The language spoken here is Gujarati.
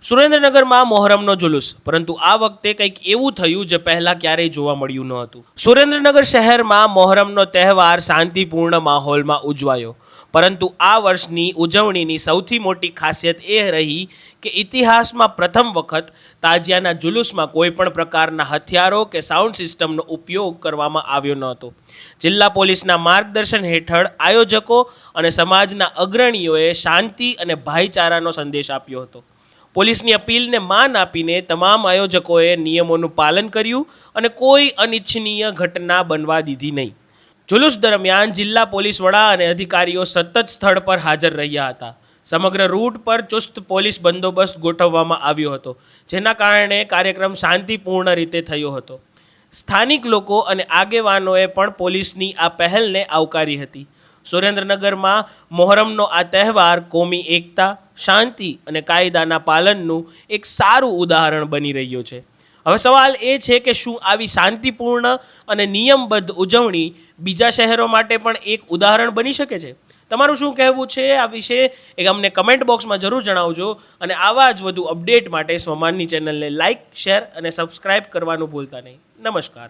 સુરેન્દ્રનગરમાં મોહરમનો જુલુસ, પરંતુ આ વખતે કંઈક એવું થયું જે પહેલાં ક્યારેય જોવા મળ્યું ન હતું. સુરેન્દ્રનગર શહેરમાં મોહરમનો તહેવાર શાંતિપૂર્ણ માહોલમાં ઉજવાયો, પરંતુ આ વર્ષની ઉજવણીની સૌથી મોટી ખાસિયત એ રહી કે ઇતિહાસમાં પ્રથમ વખત તાજિયાના જુલુસમાં કોઈ પણ પ્રકારના હથિયારો કે સાઉન્ડ સિસ્ટમનો ઉપયોગ કરવામાં આવ્યો ન હતો. જિલ્લા પોલીસના માર્ગદર્શન હેઠળ આયોજકો અને સમાજના અગ્રણીઓએ શાંતિ અને ભાઈચારાનો સંદેશ આપ્યો હતો. પોલીસની અપીલને માન આપીને તમામ આયોજકોએ નિયમોનું પાલન કર્યું અને કોઈ અનિચ્છનીય ઘટના બનવા દીધી નહીં. જુલુસ દરમિયાન જિલ્લા પોલીસ વડા અને અધિકારીઓ સતત સ્થળ પર હાજર રહ્યા હતા. સમગ્ર રૂટ પર ચુસ્ત પોલીસ બંદોબસ્ત ગોઠવવામાં આવ્યો હતો, જેના કારણે કાર્યક્રમ શાંતિપૂર્ણ રીતે થયો હતો. સ્થાનિક લોકો અને આગેવાનોએ પણ પોલીસની આ પહેલને આવકારી હતી. સુરેન્દ્રનગરમાં મોહરમનો આ તહેવાર કોમી એકતા, શાંતિ અને કાયદાના પાલનનું એક સારું ઉદાહરણ બની રહ્યો છે. હવે સવાલ એ છે કે શું આવી શાંતિપૂર્ણ અને નિયમબદ્ધ ઉજવણી બીજા શહેરો માટે પણ એક ઉદાહરણ બની શકે છે? તમારું શું કહેવું છે આ વિશે એ અમને કમેન્ટ બોક્સમાં જરૂર જણાવજો. અને આવા જ વધુ અપડેટ માટે સ્વમાનની ચેનલને લાઇક, શેર અને સબસ્ક્રાઇબ કરવાનું ભૂલતા નહીં. નમસ્કાર.